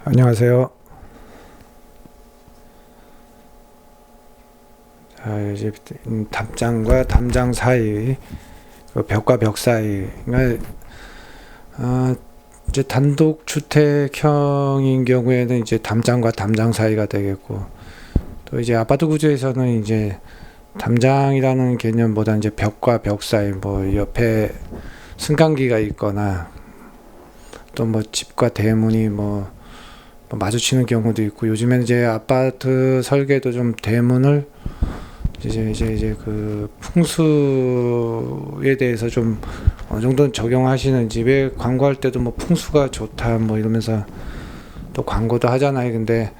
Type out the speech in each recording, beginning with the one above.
안녕하세요. 자, 이제 담장과 담장 사이, 그 벽과 벽 사이, 그러니까 이제 단독 주택형인 경우에는 이제 담장과 담장 사이가 되겠고, 또 이제 아파트 구조에서는 이제 담장이라는 개념보다 이제 벽과 벽 사이, 뭐 옆에 승강기가 있거나, 또 뭐 집과 대문이 뭐 마주치는 경우도 있고, 요즘에는 이제 아파트 설계도 좀 대문을 이제 그 풍수에 대해서 좀 어느 정도는 적용하시는지, 왜 광고할 때도 뭐 풍수가 좋다 뭐 이러면서 또 광고도 하잖아요. 근데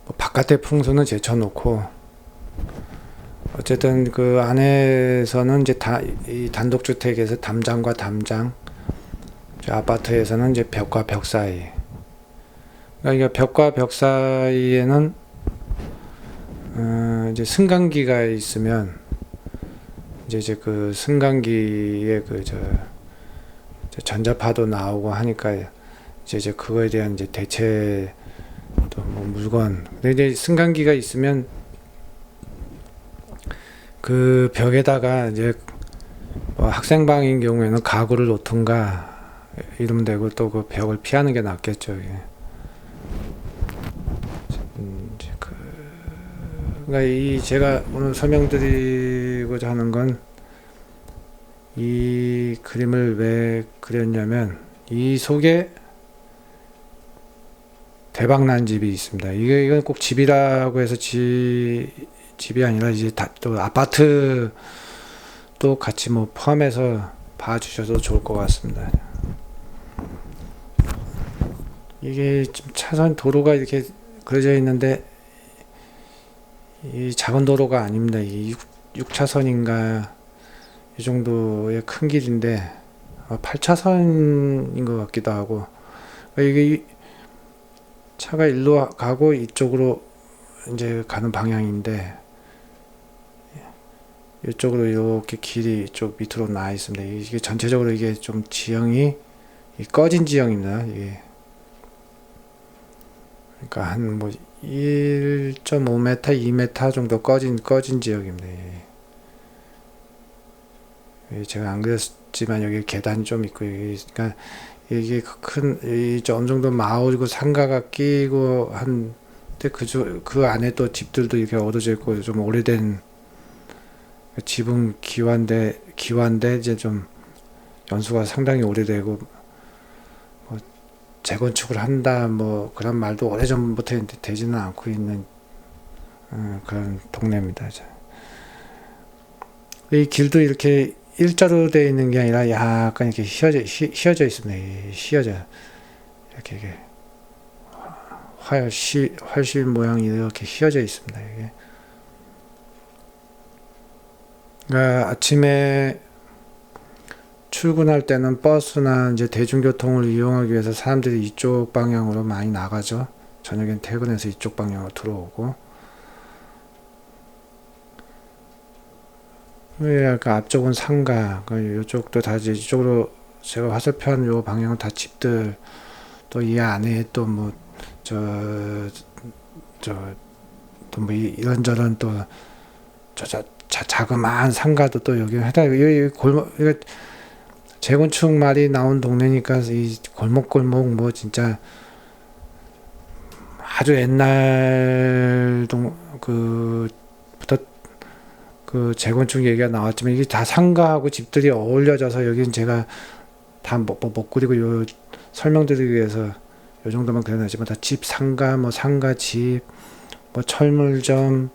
뭐 바깥의 풍수는 제쳐놓고 어쨌든 그 안에서는 이제 이 단독주택에서 담장과 담장, 아파트에서는 이제 벽과 벽 사이, 그러니까 벽과 벽 사이에는 이제 승강기가 있으면 이제 그 승강기에 전자파도 나오고 하니까 이제 그거에 대한 이제 대체, 또 뭐 물건. 근데 이제 승강기가 있으면 그 벽에다가 이제 뭐 학생방인 경우에는 가구를 놓든가 이러면 되고, 또 그 벽을 피하는 게 낫겠죠. 이제 그러니까 이 제가 오늘 설명드리고자 하는 건, 이 그림을 왜 그렸냐면 이 속에 대박난 집이 있습니다. 이건 꼭 집이라고 해서 집이 아니라 이제 또 아파트 또 같이 뭐 포함해서 봐주셔도 좋을 것 같습니다. 이게 좀 차선 도로가 이렇게 그려져 있는데 이 작은 도로가 아닙니다. 이 6차선인가 이 정도의 큰 길인데 8차선인 것 같기도 하고, 이게 차가 일로 가고 이쪽으로 이제 가는 방향인데 이쪽으로 이렇게 길이 이쪽 밑으로 나 있습니다. 이게 전체적으로 이게 좀 지형이 꺼진 지형입니다. 이게 그러니까 한 뭐 1.5m, 2m 정도 꺼진 지역입니다. 제가 안 그렸지만 여기 계단이 좀 있고, 그러니까 이게 어느 정도 마을이고 상가가 끼고 한데 그 안에 또 집들도 이렇게 어두져 있고, 좀 오래된 지붕 기와인데 이제 좀 연수가 상당히 오래되고 뭐 재건축을 한다 뭐 그런 말도 오래전부터 되지는 않고 있는 그런 동네입니다. 이 길도 이렇게 일자로 되어 있는 게 아니라 약간 이렇게 휘어져 있습니다. 휘어져 이렇게 활실 모양이 이렇게 휘어져 있습니다. 이게 그러니까 아침에 출근할 때는 버스나 이제 대중교통을 이용하기 위해서 사람들이 이쪽 방향으로 많이 나가죠. 저녁엔 퇴근해서 이쪽 방향으로 들어오고, 약간 앞쪽은 상가, 이쪽도 다 이쪽으로 제가 화살표한 요 방향은 다 집들, 또 이 안에 또 뭐 또 뭐 이런저런 또 자그마한 상가도 또 여기 여기 골목, 재건축 말이 나온 동네니까 이 골목골목 뭐 진짜 아주 옛날 그부터 그 재건축 얘기가 나왔지만, 이게 다 상가하고 집들이 어울려져서 여기는 제가 다 못 그리고 요 설명드리기 위해서 요 정도만 그려놨지만, 다 집, 상가, 뭐 상가, 집, 뭐 철물점,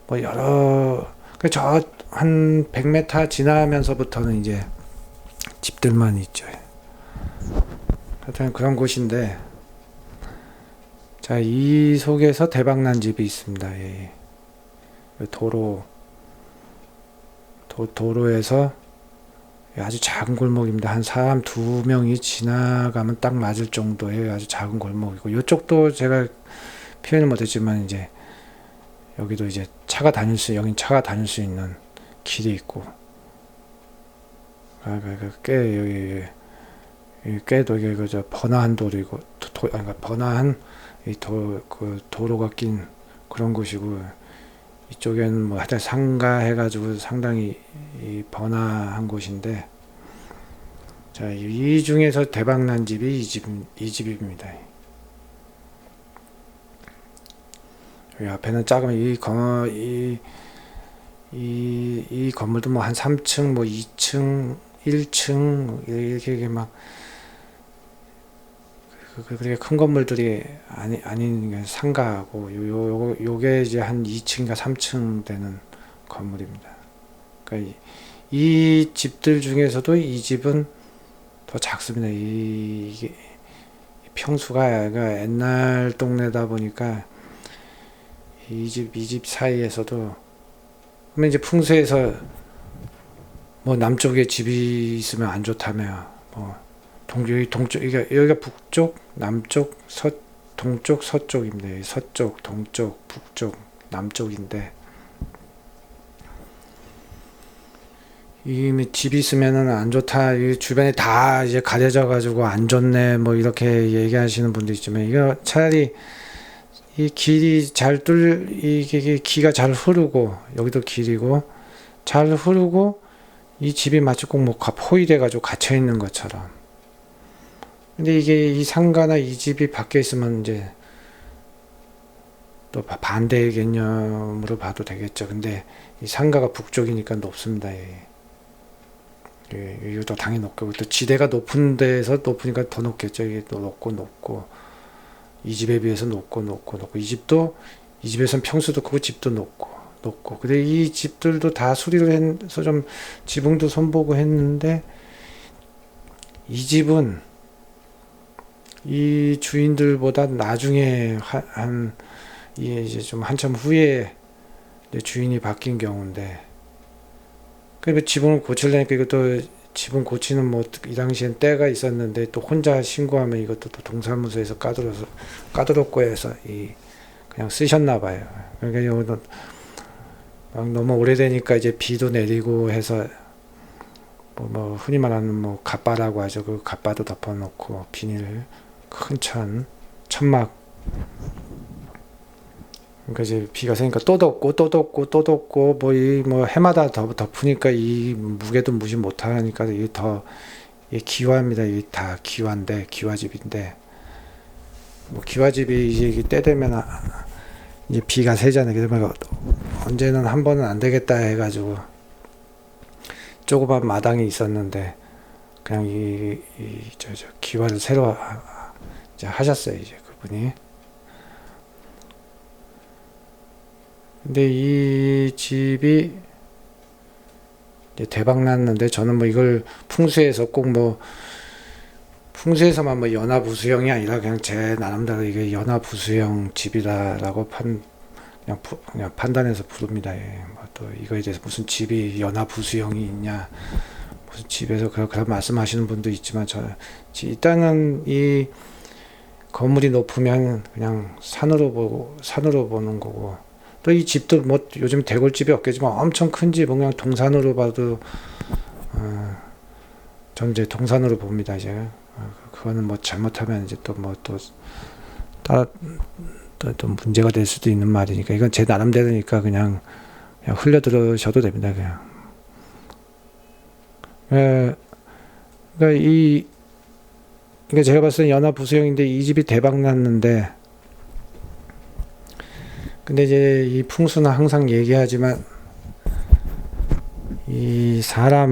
뭐 여러 저 한 100m 지나면서부터는 이제 집들만 있죠. 하여튼 그런 곳인데, 자, 이 속에서 대박난 집이 있습니다. 도로에서 아주 작은 골목입니다. 한 사람 2명이 지나가면 딱 맞을 정도의 아주 작은 골목이고, 이쪽도 제가 표현을 못했지만 이제 여기도 이제 여긴 차가 다닐 수 있는 길이 있고, 꽤도 이게 번화한 도로이고, 그러니까 번화한 그 도로가 낀 그런 곳이고, 이쪽에는 뭐 하여튼 상가 해가지고 상당히 이 번화한 곳인데, 자, 이 중에서 대박난 집이 이 집입니다. 여기 앞에는 작은 이 건물도 뭐 한 3층, 뭐 2층, 1층 이렇게 막 그렇게 큰 건물들이 아닌 상가하고 요게 이제 한 2층인가 3층 되는 건물입니다. 그러니까 이 집들 중에서도 이 집은 더 작습니다. 이게 평수가 옛날 동네다 보니까 이 집 사이에서도, 그러면 이제 풍수에서 뭐 남쪽에 집이 있으면 안 좋다며, 뭐 동쪽, 여기가 북쪽, 남쪽, 동쪽, 서쪽입니다. 서쪽, 동쪽, 북쪽, 남쪽인데, 이 집이 있으면은 안 좋다, 이 주변에 다 이제 가려져 가지고 안 좋네, 뭐 이렇게 얘기하시는 분도 있지만, 이거 차라리 이 길이 이게 기가 잘 흐르고, 여기도 길이고 잘 흐르고, 이 집이 마치 꼭 뭐 포위돼 가지고 갇혀 있는 것처럼. 근데 이게 이 상가나 이 집이 밖에 있으면 이제 또 반대의 개념으로 봐도 되겠죠. 근데 이 상가가 북쪽이니까 높습니다. 이것도 당연히 높고, 또 지대가 높은 데에서 높으니까 더 높겠죠. 이게 또 높고 이 집에 비해서 높고 이 집에선 평수도 크고 집도 높고. 근데 이 집들도 다 수리를 해서 좀 지붕도 손보고 했는데, 이 집은 이 주인들보다 나중에 이제 좀 한참 후에 주인이 바뀐 경우인데, 그 지붕을 고치려니까 이것도 지붕 고치는 뭐 이 당시엔 때가 있었는데, 또 혼자 신고하면 이것도 또 동사무소에서 까다롭고 해서 그냥 쓰셨나 봐요. 그러니까 이거 너무 오래되니까 이제 비도 내리고 해서 뭐 흔히 말하는 뭐 갓바라고 하죠. 그 갓바도 덮어놓고 비닐 큰 천막. 그러니까 이제 비가 새니까 또 덮고 뭐 해마다 덮으니까 이 무게도 무시 못하니까 이게 더 기와입니다. 이게 다 기와인데, 기와집인데, 뭐 기와집이 이제 때 되면 이제 비가 새잖아요. 그래서 언제는 한 번은 안 되겠다 해가지고 조그만 마당이 있었는데, 그냥 저 기와를 새로 이제 하셨어요, 이제 그분이. 근데 이 집이 이제 대박 났는데, 저는 뭐 이걸 풍수에서만 뭐 연화부수형이 아니라 그냥 제 나름대로 이게 연화부수형 집이다라고 그냥 판단해서 부릅니다. 또 이거에 대해서 무슨 집이 연화부수형이 있냐, 무슨 집에서 그런 말씀하시는 분도 있지만, 일단은 이 건물이 높으면 그냥 산으로 보는 거고, 또 이 집도 뭐 요즘 대골집이 없겠지만 엄청 큰 집은 그냥 동산으로 봐도 전 이제 동산으로 봅니다. 이제 그거는 뭐 잘못하면 이제 또 문제가 될 수도 있는 말이니까, 이건 제 나름대로니까 그냥 흘려 들으셔도 됩니다. 그러니까 그러니까 제가 봤을 때 연화부수형인데 이 집이 대박 났는데, 근데 이제 이 풍수는 항상 얘기하지만 이 사람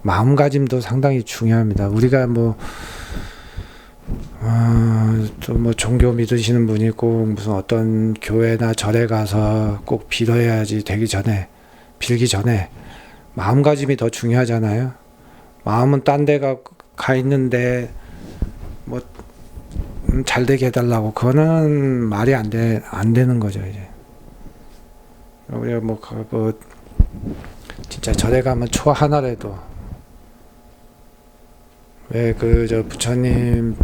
마음가짐도 상당히 중요합니다. 우리가 또 뭐 종교 믿으시는 분이 꼭 무슨 어떤 교회나 절에 가서 꼭 빌기 전에 마음가짐이 더 중요하잖아요. 마음은 딴 데 가 있는데 뭐 잘 되게 해달라고, 그거는 말이 안 되는 거죠. 이제 우리가 진짜 절에 가면 초 하나라도, 왜 부처님도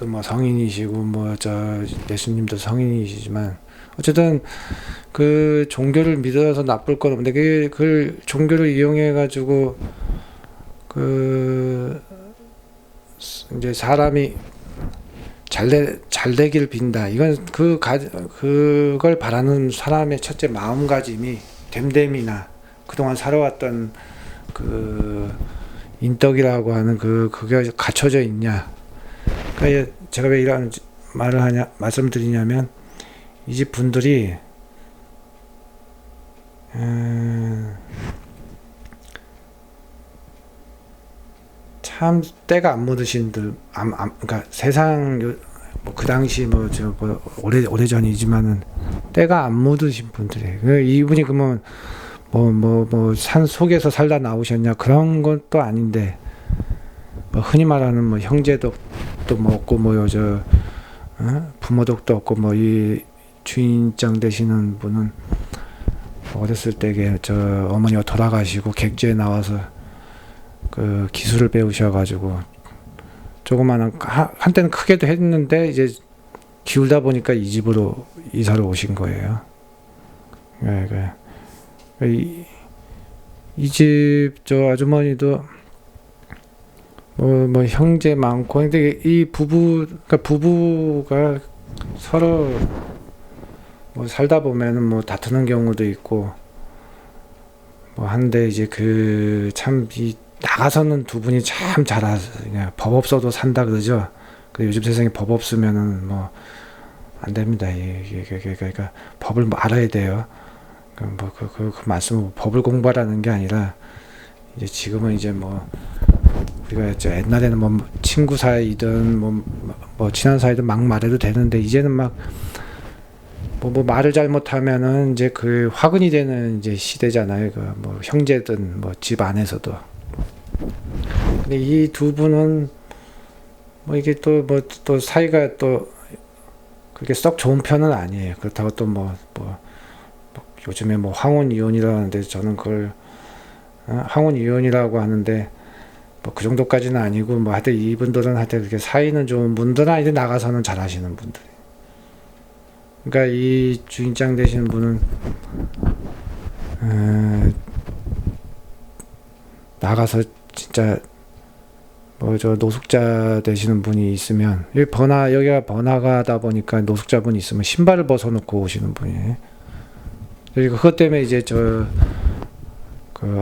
뭐 성인이시고 예수님도 성인이시지만, 어쨌든 그 종교를 믿어서 나쁠 건 없는데, 그 종교를 이용해 가지고 이제 사람이 잘 되길 빈다. 이건 그걸 바라는 사람의 첫째 마음가짐이 됨됨이나 그동안 살아왔던 그 인덕이라고 하는 그게 갖춰져 있냐. 그러니까 제가 왜 이런 말씀드리냐면 이 집 분들이 참 때가 안 묻으신 들, 그러니까 세상 그 당시 오래 전이지만은 때가 안 묻으신 분들이 이분이 그러면 산 속에서 살다 나오셨냐 그런 것도 아닌데 흔히 말하는 형제덕도 없고 부모덕도 없고 이 주인 입장 되시는 분은 어렸을 때 어머니가 돌아가시고 객지에 나와서 그 기술을 배우셔가지고 조그마한 한때는 크게도 했는데 이제 기울다 보니까 이 집으로 이사를 오신 거예요. 이 집 아주머니도 형제 많고 근데 이 부부가 서로 살다 보면은 다투는 경우도 있고 한데 이제 이 나가서는 두 분이 참 잘하세요. 법 없어도 산다 그러죠. 요즘 세상에 법 없으면은 안 됩니다. 그러니까 법을 알아야 돼요. 그 말씀은 법을 공부하라는 게 아니라 이제 지금은 이제 우리가 옛날에는 친구 사이든 친한 사이든 막 말해도 되는데 이제는 말을 잘못하면은 이제 화근이 되는 이제 시대잖아요. 형제든 집 안에서도. 근데 이 두 분은 이게 또 사이가 또 그렇게 썩 좋은 편은 아니에요. 그렇다고 또 요즘에 황혼 이혼이라고 하는데 저는 그걸 황혼 이혼이라고 하는데 그 정도까지는 아니고 하여튼 이분들은 하여튼 그렇게 사이는 좋은 분들은 아닌데 나가서는 잘하시는 분들. 그러니까 이 주인장 되시는 분은 나가서 진짜 노숙자 되시는 분이 있으면 여기가 번화가다 보니까 노숙자분이 있으면 신발을 벗어놓고 오시는 분이에요. 그것 때문에 이제